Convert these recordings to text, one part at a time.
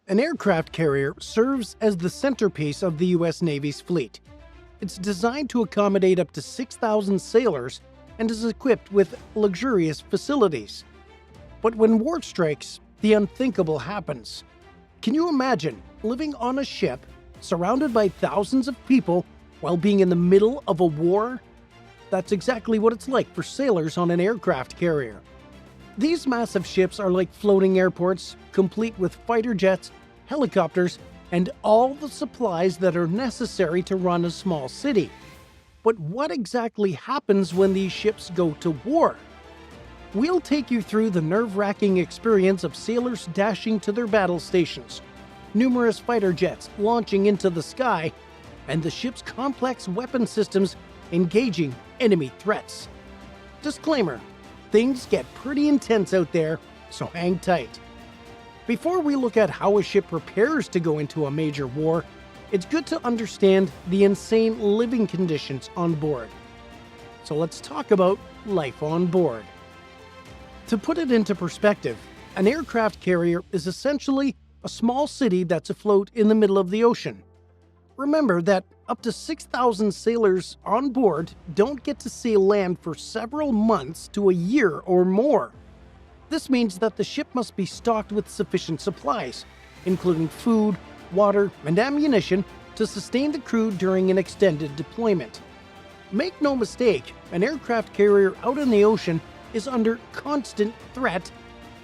An aircraft carrier serves as the centerpiece of the U.S. Navy's fleet. It's designed to accommodate up to 6,000 sailors and is equipped with luxurious facilities. But when war strikes, the unthinkable happens. Can you imagine living on a ship surrounded by thousands of people while being in the middle of a war? That's exactly what it's like for sailors on an aircraft carrier. These massive ships are like floating airports, complete with fighter jets, helicopters, and all the supplies that are necessary to run a small city. But what exactly happens when these ships go to war? We'll take you through the nerve-wracking experience of sailors dashing to their battle stations, numerous fighter jets launching into the sky, and the ship's complex weapon systems engaging enemy threats. Disclaimer: things get pretty intense out there, so hang tight. Before we look at how a ship prepares to go into a major war, it's good to understand the insane living conditions on board. So let's talk about life on board. To put it into perspective, an aircraft carrier is essentially a small city that's afloat in the middle of the ocean. Remember that up to 6,000 sailors on board don't get to see land for several months to a year or more. This means that the ship must be stocked with sufficient supplies, including food, water, and ammunition to sustain the crew during an extended deployment. Make no mistake, an aircraft carrier out in the ocean is under constant threat,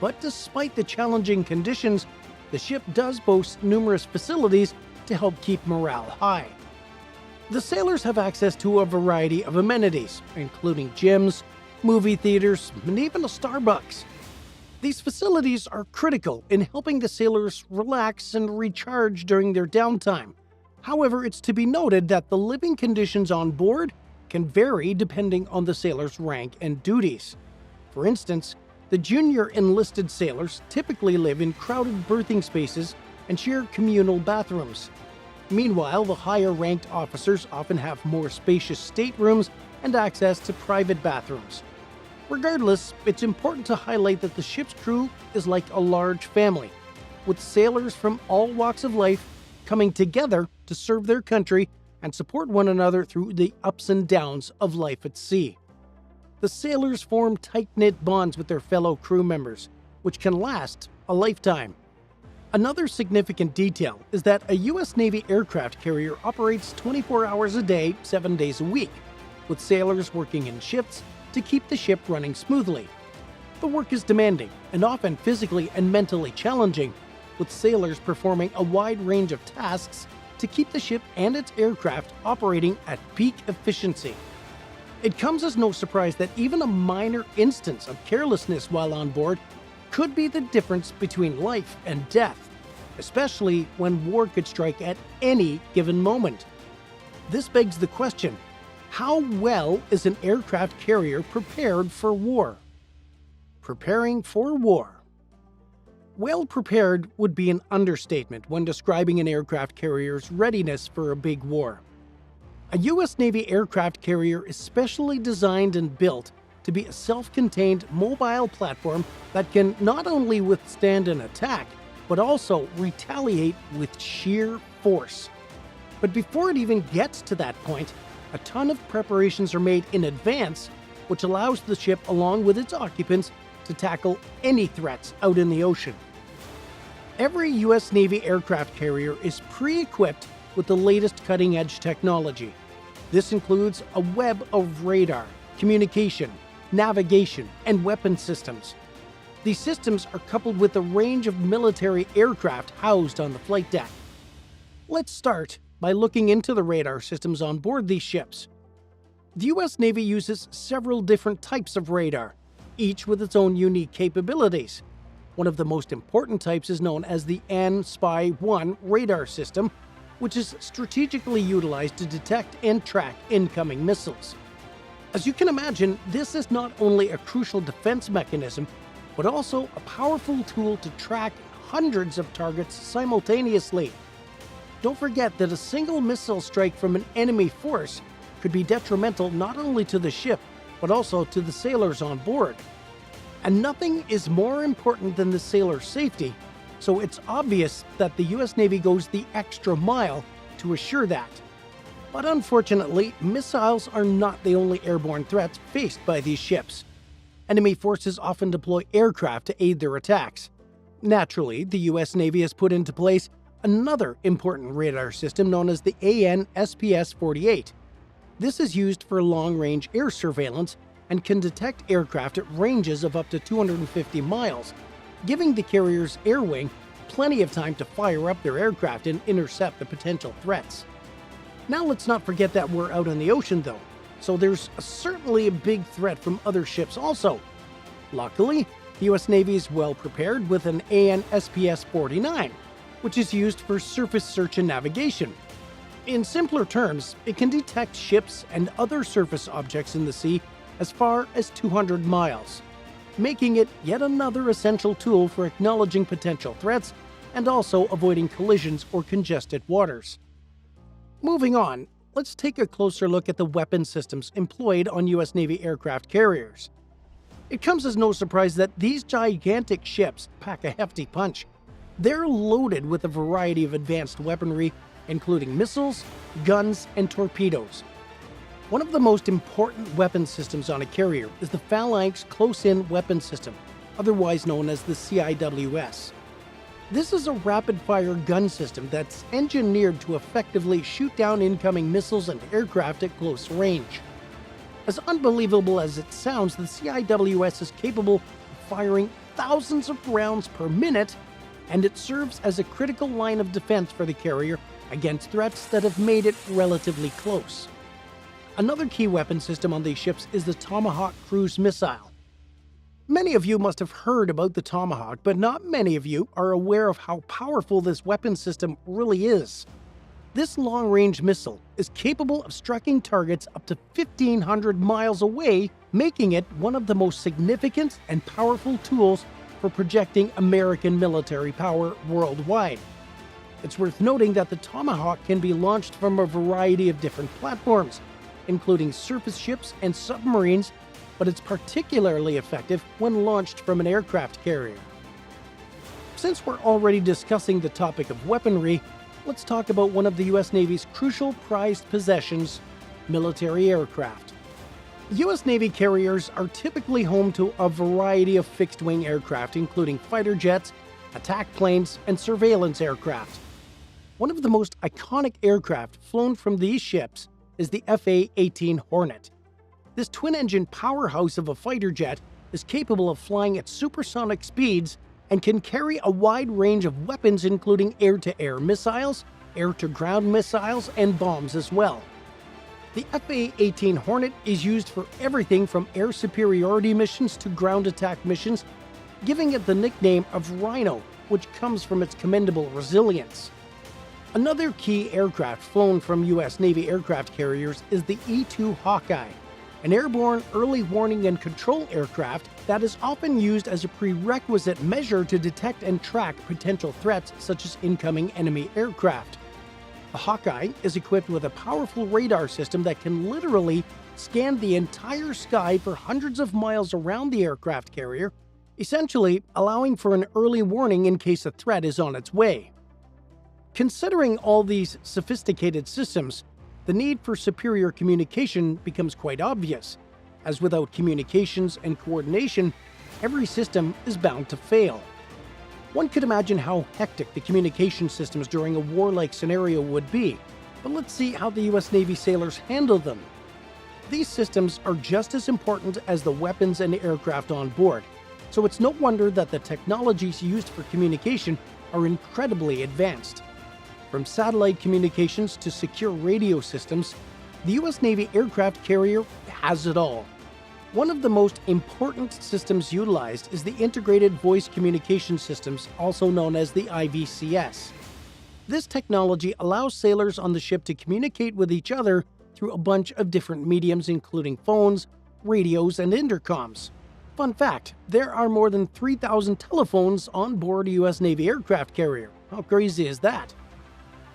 but despite the challenging conditions, the ship does boast numerous facilities to help keep morale high. The sailors have access to a variety of amenities, including gyms, movie theaters, and even a Starbucks. These facilities are critical in helping the sailors relax and recharge during their downtime. However, it's to be noted that the living conditions on board can vary depending on the sailor's rank and duties. For instance, the junior enlisted sailors typically live in crowded berthing spaces and share communal bathrooms. Meanwhile, the higher-ranked officers often have more spacious staterooms and access to private bathrooms. Regardless, it's important to highlight that the ship's crew is like a large family, with sailors from all walks of life coming together to serve their country and support one another through the ups and downs of life at sea. The sailors form tight-knit bonds with their fellow crew members, which can last a lifetime. Another significant detail is that a U.S. Navy aircraft carrier operates 24 hours a day, 7 days a week, with sailors working in shifts to keep the ship running smoothly. The work is demanding and often physically and mentally challenging, with sailors performing a wide range of tasks to keep the ship and its aircraft operating at peak efficiency. It comes as no surprise that even a minor instance of carelessness while on board could be the difference between life and death, especially when war could strike at any given moment. This begs the question: how well is an aircraft carrier prepared for war? Preparing for war. Well prepared would be an understatement when describing an aircraft carrier's readiness for a big war. A U.S. Navy aircraft carrier is specially designed and built to be a self-contained mobile platform that can not only withstand an attack, but also retaliate with sheer force. But before it even gets to that point, a ton of preparations are made in advance, which allows the ship, along with its occupants, to tackle any threats out in the ocean. Every U.S. Navy aircraft carrier is pre-equipped with the latest cutting-edge technology. This includes a web of radar, communication, navigation, and weapon systems. These systems are coupled with a range of military aircraft housed on the flight deck. Let's start by looking into the radar systems on board these ships. The U.S. Navy uses several different types of radar, each with its own unique capabilities. One of the most important types is known as the N-Spy-1 radar system, which is strategically utilized to detect and track incoming missiles. As you can imagine, this is not only a crucial defense mechanism, but also a powerful tool to track hundreds of targets simultaneously. Don't forget that a single missile strike from an enemy force could be detrimental not only to the ship, but also to the sailors on board. And nothing is more important than the sailor's safety, so it's obvious that the US Navy goes the extra mile to assure that. But unfortunately, missiles are not the only airborne threats faced by these ships. Enemy forces often deploy aircraft to aid their attacks. Naturally, the US Navy has put into place another important radar system known as the AN/SPS-48. This is used for long-range air surveillance and can detect aircraft at ranges of up to 250 miles, giving the carrier's air wing plenty of time to fire up their aircraft and intercept the potential threats. Now let's not forget that we're out on the ocean though, so there's certainly a big threat from other ships also. Luckily, the US Navy is well prepared with an AN/SPS-49, which is used for surface search and navigation. In simpler terms, it can detect ships and other surface objects in the sea as far as 200 miles, making it yet another essential tool for acknowledging potential threats and also avoiding collisions or congested waters. Moving on, let's take a closer look at the weapon systems employed on US Navy aircraft carriers. It comes as no surprise that these gigantic ships pack a hefty punch. They're loaded with a variety of advanced weaponry, including missiles, guns, and torpedoes. One of the most important weapon systems on a carrier is the Phalanx Close-In Weapon System, otherwise known as the CIWS. This is a rapid-fire gun system that's engineered to effectively shoot down incoming missiles and aircraft at close range. As unbelievable as it sounds, the CIWS is capable of firing thousands of rounds per minute, and it serves as a critical line of defense for the carrier against threats that have made it relatively close. Another key weapon system on these ships is the Tomahawk cruise missile. Many of you must have heard about the Tomahawk, but not many of you are aware of how powerful this weapon system really is. This long-range missile is capable of striking targets up to 1,500 miles away, making it one of the most significant and powerful tools for projecting American military power worldwide. It's worth noting that the Tomahawk can be launched from a variety of different platforms, including surface ships and submarines, but it's particularly effective when launched from an aircraft carrier. Since we're already discussing the topic of weaponry, let's talk about one of the US Navy's crucial prized possessions, military aircraft. US Navy carriers are typically home to a variety of fixed-wing aircraft, including fighter jets, attack planes, and surveillance aircraft. One of the most iconic aircraft flown from these ships is the FA-18 Hornet. This twin-engine powerhouse of a fighter jet is capable of flying at supersonic speeds and can carry a wide range of weapons, including air-to-air missiles, air-to-ground missiles, and bombs as well. The FA-18 Hornet is used for everything from air superiority missions to ground attack missions, giving it the nickname of Rhino, which comes from its commendable resilience. Another key aircraft flown from US Navy aircraft carriers is the E-2 Hawkeye, an airborne early warning and control aircraft that is often used as a prerequisite measure to detect and track potential threats such as incoming enemy aircraft. The Hawkeye is equipped with a powerful radar system that can literally scan the entire sky for hundreds of miles around the aircraft carrier, essentially allowing for an early warning in case a threat is on its way. Considering all these sophisticated systems, the need for superior communication becomes quite obvious, as without communications and coordination, every system is bound to fail. One could imagine how hectic the communication systems during a warlike scenario would be, but let's see how the US Navy sailors handle them. These systems are just as important as the weapons and aircraft on board, so it's no wonder that the technologies used for communication are incredibly advanced. From satellite communications to secure radio systems, the US Navy aircraft carrier has it all. One of the most important systems utilized is the Integrated Voice Communication Systems, also known as the IVCS. This technology allows sailors on the ship to communicate with each other through a bunch of different mediums, including phones, radios, and intercoms. Fun fact, there are more than 3,000 telephones on board a US Navy aircraft carrier. How crazy is that?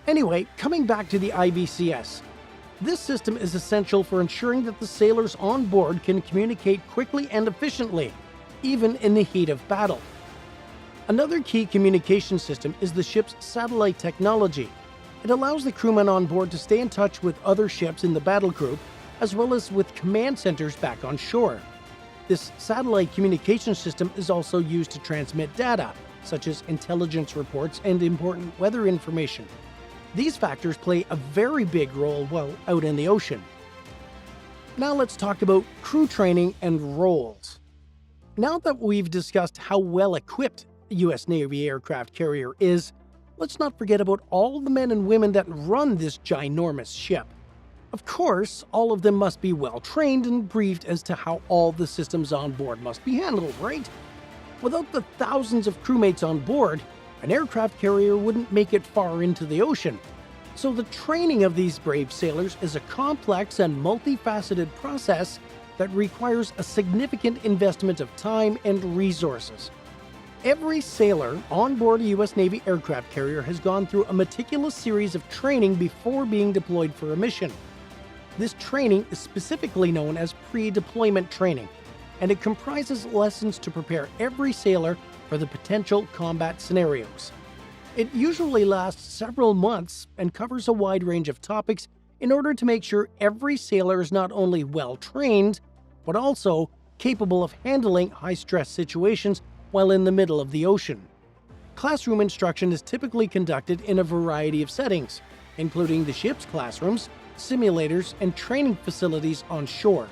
Anyway, coming back to the IVCS. This system is essential for ensuring that the sailors on board can communicate quickly and efficiently, even in the heat of battle. Another key communication system is the ship's satellite technology. It allows the crewmen on board to stay in touch with other ships in the battle group, as well as with command centers back on shore. This satellite communication system is also used to transmit data, such as intelligence reports and important weather information. These factors play a very big role while out in the ocean. Now let's talk about crew training and roles. Now that we've discussed how well equipped a U.S. Navy aircraft carrier is, let's not forget about all the men and women that run this ginormous ship. Of course, all of them must be well trained and briefed as to how all the systems on board must be handled, right? Without the thousands of crewmates on board, an aircraft carrier wouldn't make it far into the ocean. So the training of these brave sailors is a complex and multifaceted process that requires a significant investment of time and resources. Every sailor on board a U.S. Navy aircraft carrier has gone through a meticulous series of training before being deployed for a mission. This training is specifically known as pre-deployment training, and it comprises lessons to prepare every sailor for the potential combat scenarios. It usually lasts several months and covers a wide range of topics in order to make sure every sailor is not only well trained, but also capable of handling high-stress situations while in the middle of the ocean. Classroom instruction is typically conducted in a variety of settings, including the ship's classrooms, simulators, and training facilities on shore.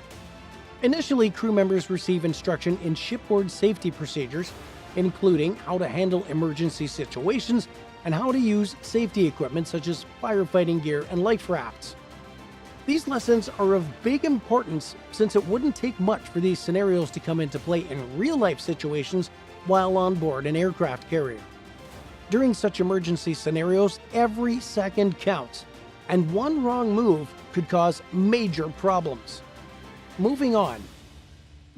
Initially, crew members receive instruction in shipboard safety procedures, including how to handle emergency situations and how to use safety equipment such as firefighting gear and life rafts. These lessons are of big importance since it wouldn't take much for these scenarios to come into play in real-life situations while on board an aircraft carrier. During such emergency scenarios, every second counts, and one wrong move could cause major problems. Moving on.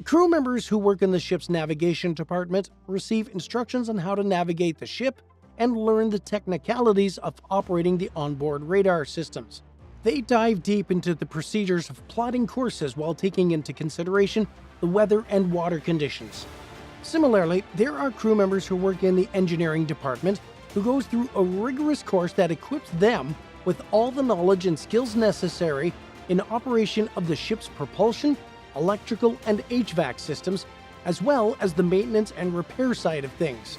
Crew members who work in the ship's navigation department receive instructions on how to navigate the ship and learn the technicalities of operating the onboard radar systems. They dive deep into the procedures of plotting courses while taking into consideration the weather and water conditions. Similarly, there are crew members who work in the engineering department who goes through a rigorous course that equips them with all the knowledge and skills necessary in operation of the ship's propulsion, electrical, and HVAC systems, as well as the maintenance and repair side of things.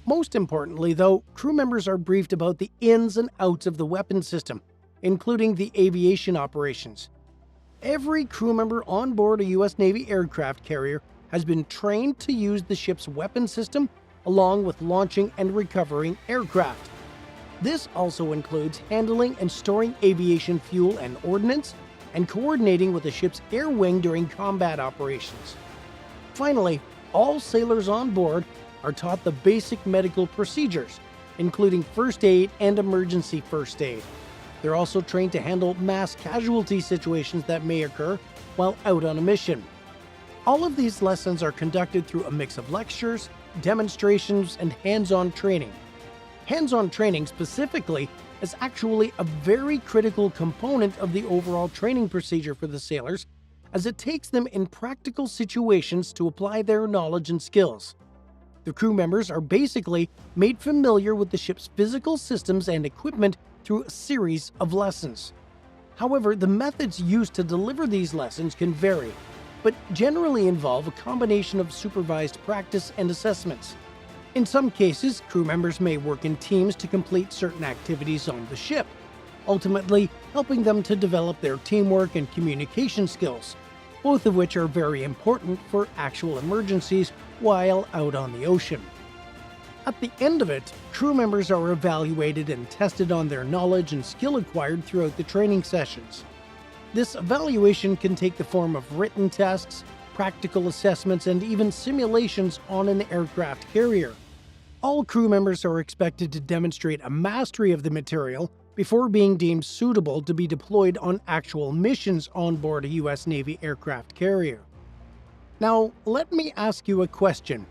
Most importantly, though, crew members are briefed about the ins and outs of the weapon system, including the aviation operations. Every crew member on board a U.S. Navy aircraft carrier has been trained to use the ship's weapon system along with launching and recovering aircraft. This also includes handling and storing aviation fuel and ordnance, and coordinating with the ship's air wing during combat operations. Finally, all sailors on board are taught the basic medical procedures, including first aid and emergency first aid. They're also trained to handle mass casualty situations that may occur while out on a mission. All of these lessons are conducted through a mix of lectures, demonstrations, and hands-on training. Hands-on training specifically is actually a very critical component of the overall training procedure for the sailors, as it takes them in practical situations to apply their knowledge and skills. The crew members are basically made familiar with the ship's physical systems and equipment through a series of lessons. However, the methods used to deliver these lessons can vary, but generally involve a combination of supervised practice and assessments. In some cases, crew members may work in teams to complete certain activities on the ship, ultimately helping them to develop their teamwork and communication skills, both of which are very important for actual emergencies while out on the ocean. At the end of it, crew members are evaluated and tested on their knowledge and skill acquired throughout the training sessions. This evaluation can take the form of written tests, practical assessments, and even simulations on an aircraft carrier. All crew members are expected to demonstrate a mastery of the material before being deemed suitable to be deployed on actual missions on board a U.S. Navy aircraft carrier. Now, let me ask you a question.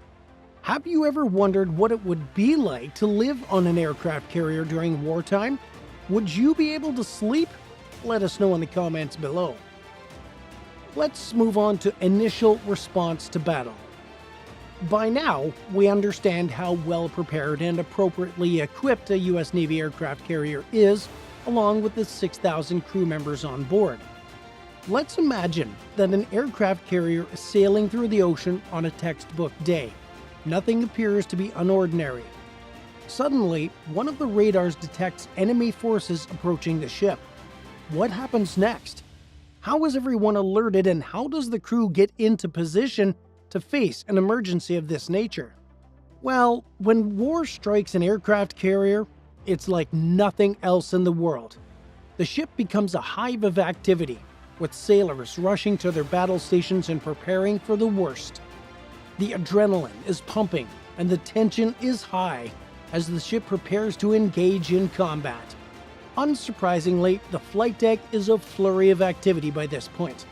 Have you ever wondered what it would be like to live on an aircraft carrier during wartime? Would you be able to sleep? Let us know in the comments below. Let's move on to initial response to battle. By now, we understand how well prepared and appropriately equipped a U.S. Navy aircraft carrier is, along with the 6,000 crew members on board. Let's imagine that an aircraft carrier is sailing through the ocean on a textbook day. Nothing appears to be unordinary. Suddenly, one of the radars detects enemy forces approaching the ship. What happens next? How is everyone alerted, and how does the crew get into position to face an emergency of this nature? Well, when war strikes an aircraft carrier, it's like nothing else in the world. The ship becomes a hive of activity, with sailors rushing to their battle stations and preparing for the worst. The adrenaline is pumping, and the tension is high as the ship prepares to engage in combat. Unsurprisingly, the flight deck is a flurry of activity by this point.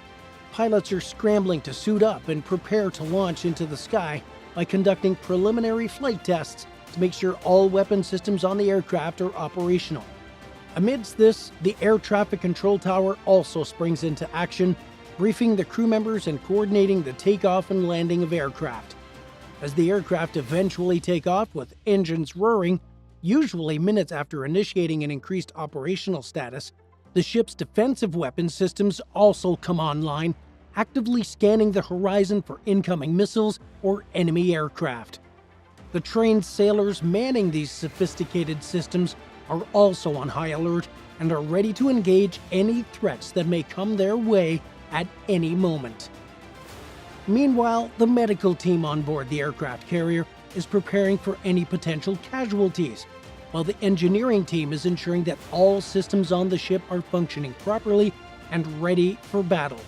Pilots are scrambling to suit up and prepare to launch into the sky by conducting preliminary flight tests to make sure all weapon systems on the aircraft are operational. Amidst this, the air traffic control tower also springs into action, briefing the crew members and coordinating the takeoff and landing of aircraft. As the aircraft eventually take off with engines roaring, usually minutes after initiating an increased operational status, the ship's defensive weapon systems also come online, actively scanning the horizon for incoming missiles or enemy aircraft. The trained sailors manning these sophisticated systems are also on high alert and are ready to engage any threats that may come their way at any moment. Meanwhile, the medical team on board the aircraft carrier is preparing for any potential casualties, while the engineering team is ensuring that all systems on the ship are functioning properly and ready for battle.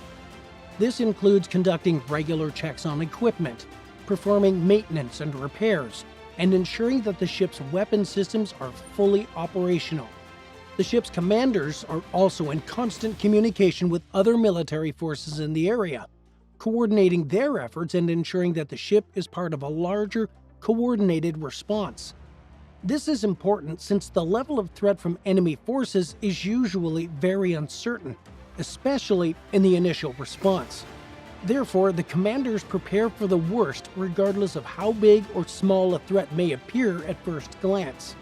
This includes conducting regular checks on equipment, performing maintenance and repairs, and ensuring that the ship's weapon systems are fully operational. The ship's commanders are also in constant communication with other military forces in the area, coordinating their efforts and ensuring that the ship is part of a larger, coordinated response. This is important since the level of threat from enemy forces is usually very uncertain, especially in the initial response. Therefore, the commanders prepare for the worst regardless of how big or small a threat may appear at first glance.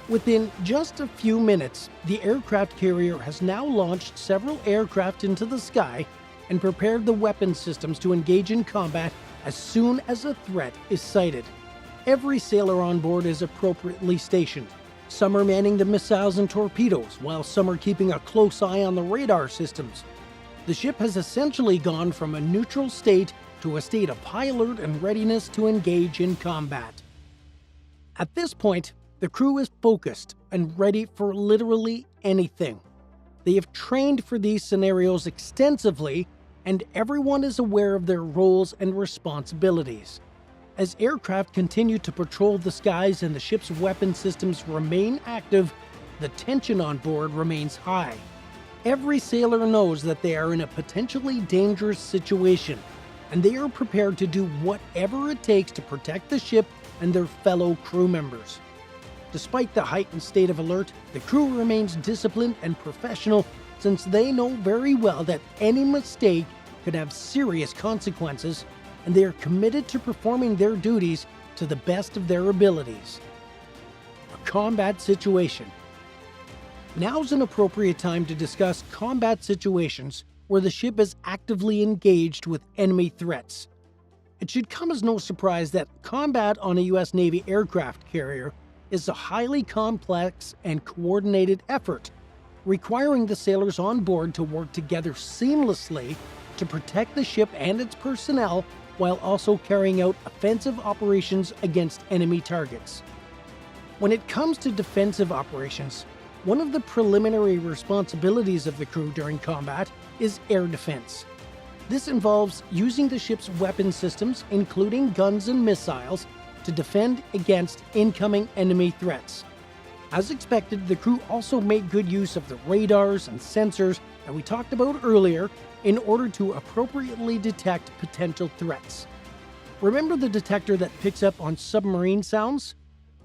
Within just a few minutes, the aircraft carrier has now launched several aircraft into the sky and prepared the weapon systems to engage in combat as soon as a threat is sighted. Every sailor on board is appropriately stationed. Some are manning the missiles and torpedoes, while some are keeping a close eye on the radar systems. The ship has essentially gone from a neutral state to a state of high alert and readiness to engage in combat. At this point, the crew is focused and ready for literally anything. They have trained for these scenarios extensively, and everyone is aware of their roles and responsibilities. As aircraft continue to patrol the skies and the ship's weapon systems remain active, the tension on board remains high. Every sailor knows that they are in a potentially dangerous situation, and they are prepared to do whatever it takes to protect the ship and their fellow crew members. Despite the heightened state of alert, the crew remains disciplined and professional since they know very well that any mistake could have serious consequences, and they are committed to performing their duties to the best of their abilities. A combat situation. Now's an appropriate time to discuss combat situations where the ship is actively engaged with enemy threats. It should come as no surprise that combat on a U.S. Navy aircraft carrier is a highly complex and coordinated effort, requiring the sailors on board to work together seamlessly to protect the ship and its personnel while also carrying out offensive operations against enemy targets. When it comes to defensive operations, one of the preliminary responsibilities of the crew during combat is air defense. This involves using the ship's weapon systems, including guns and missiles, to defend against incoming enemy threats. As expected, the crew also made good use of the radars and sensors that we talked about earlier in order to appropriately detect potential threats. Remember the detector that picks up on submarine sounds?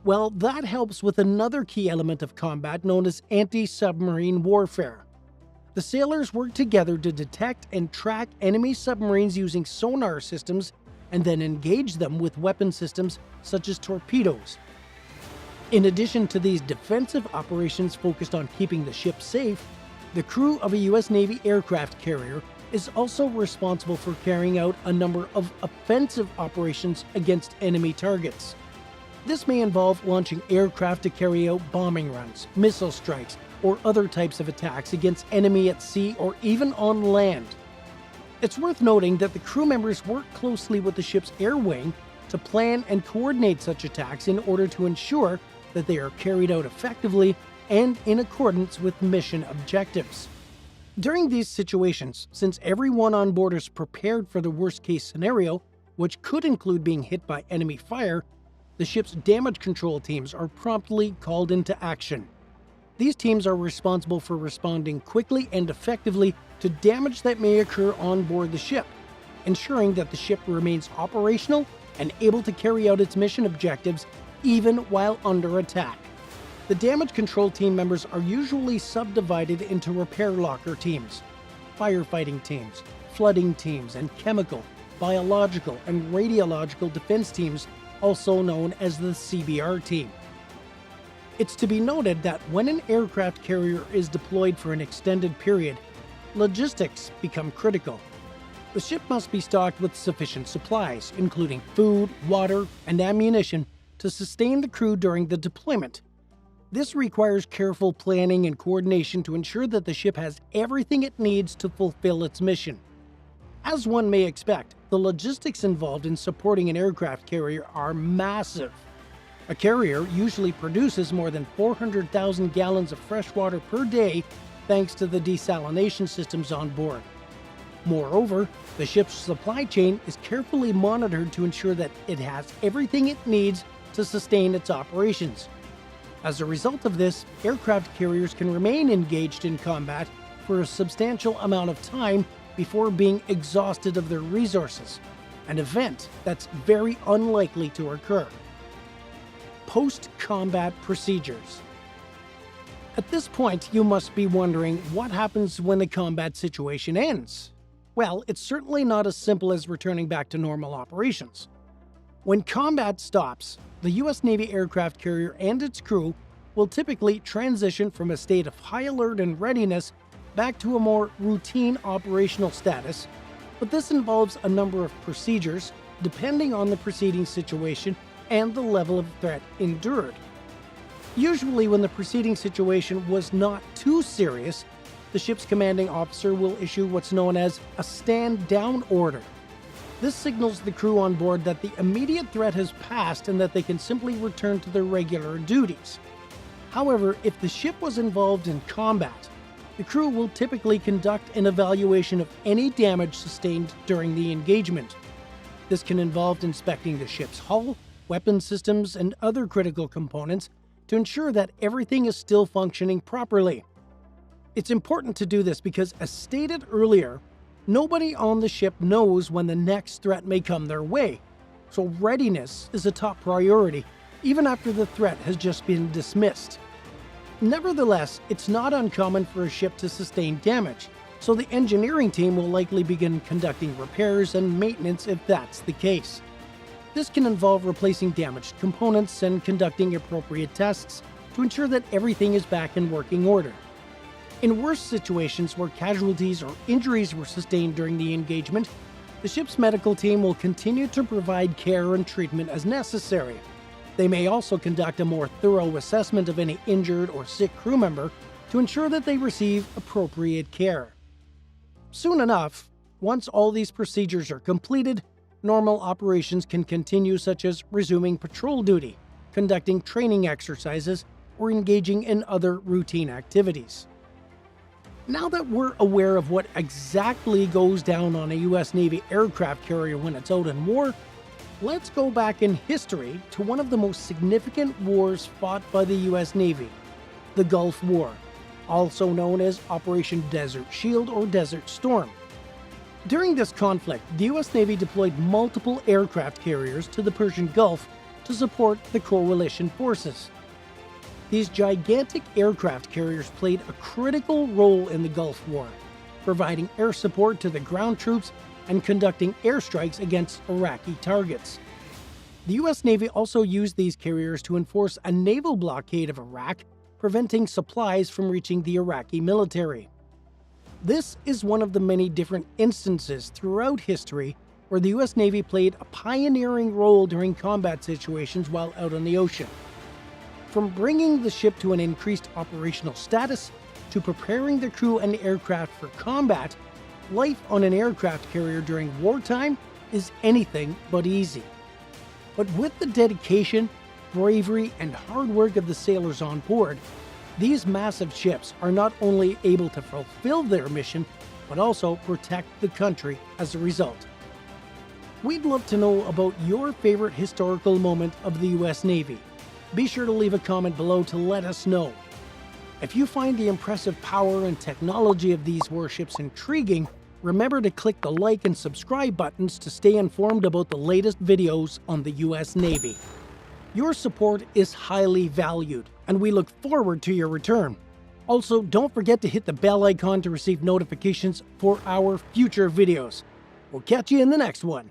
Well, that helps with another key element of combat known as anti-submarine warfare. The sailors work together to detect and track enemy submarines using sonar systems and then engage them with weapon systems such as torpedoes. In addition to these defensive operations focused on keeping the ship safe, the crew of a U.S. Navy aircraft carrier is also responsible for carrying out a number of offensive operations against enemy targets. This may involve launching aircraft to carry out bombing runs, missile strikes, or other types of attacks against enemy at sea or even on land. It's worth noting that the crew members work closely with the ship's air wing to plan and coordinate such attacks in order to ensure that they are carried out effectively and in accordance with mission objectives. During these situations, since everyone on board is prepared for the worst-case scenario, which could include being hit by enemy fire, the ship's damage control teams are promptly called into action. These teams are responsible for responding quickly and effectively to damage that may occur on board the ship, ensuring that the ship remains operational and able to carry out its mission objectives even while under attack. The damage control team members are usually subdivided into repair locker teams, firefighting teams, flooding teams, and chemical, biological, and radiological defense teams, also known as the CBR team. It's to be noted that when an aircraft carrier is deployed for an extended period, logistics become critical. The ship must be stocked with sufficient supplies, including food, water, and ammunition, to sustain the crew during the deployment. This requires careful planning and coordination to ensure that the ship has everything it needs to fulfill its mission. As one may expect, the logistics involved in supporting an aircraft carrier are massive. A carrier usually produces more than 400,000 gallons of fresh water per day thanks to the desalination systems on board. Moreover, the ship's supply chain is carefully monitored to ensure that it has everything it needs to sustain its operations. As a result of this, aircraft carriers can remain engaged in combat for a substantial amount of time before being exhausted of their resources, an event that's very unlikely to occur. Post-combat procedures. At this point, you must be wondering what happens when the combat situation ends. Well, it's certainly not as simple as returning back to normal operations. When combat stops, the U.S. Navy aircraft carrier and its crew will typically transition from a state of high alert and readiness back to a more routine operational status, but this involves a number of procedures depending on the preceding situation and the level of threat endured. Usually, when the preceding situation was not too serious, the ship's commanding officer will issue what's known as a stand-down order. This signals the crew on board that the immediate threat has passed and that they can simply return to their regular duties. However, if the ship was involved in combat, the crew will typically conduct an evaluation of any damage sustained during the engagement. This can involve inspecting the ship's hull, weapon systems, and other critical components to ensure that everything is still functioning properly. It's important to do this because, as stated earlier, nobody on the ship knows when the next threat may come their way, so readiness is a top priority, even after the threat has just been dismissed. Nevertheless, it's not uncommon for a ship to sustain damage, so the engineering team will likely begin conducting repairs and maintenance if that's the case. This can involve replacing damaged components and conducting appropriate tests to ensure that everything is back in working order. In worse situations where casualties or injuries were sustained during the engagement, the ship's medical team will continue to provide care and treatment as necessary. They may also conduct a more thorough assessment of any injured or sick crew member to ensure that they receive appropriate care. Soon enough, once all these procedures are completed, normal operations can continue, such as resuming patrol duty, conducting training exercises, or engaging in other routine activities. Now that we're aware of what exactly goes down on a U.S. Navy aircraft carrier when it's out in war, let's go back in history to one of the most significant wars fought by the U.S. Navy, the Gulf War, also known as Operation Desert Shield or Desert Storm. During this conflict, the U.S. Navy deployed multiple aircraft carriers to the Persian Gulf to support the coalition forces. These gigantic aircraft carriers played a critical role in the Gulf War, providing air support to the ground troops and conducting airstrikes against Iraqi targets. The US Navy also used these carriers to enforce a naval blockade of Iraq, preventing supplies from reaching the Iraqi military. This is one of the many different instances throughout history where the US Navy played a pioneering role during combat situations while out on the ocean. From bringing the ship to an increased operational status to preparing the crew and aircraft for combat, life on an aircraft carrier during wartime is anything but easy. But with the dedication, bravery, and hard work of the sailors on board, these massive ships are not only able to fulfill their mission, but also protect the country as a result. We'd love to know about your favorite historical moment of the US Navy. Be sure to leave a comment below to let us know. If you find the impressive power and technology of these warships intriguing, remember to click the like and subscribe buttons to stay informed about the latest videos on the US Navy. Your support is highly valued, and we look forward to your return. Also, don't forget to hit the bell icon to receive notifications for our future videos. We'll catch you in the next one.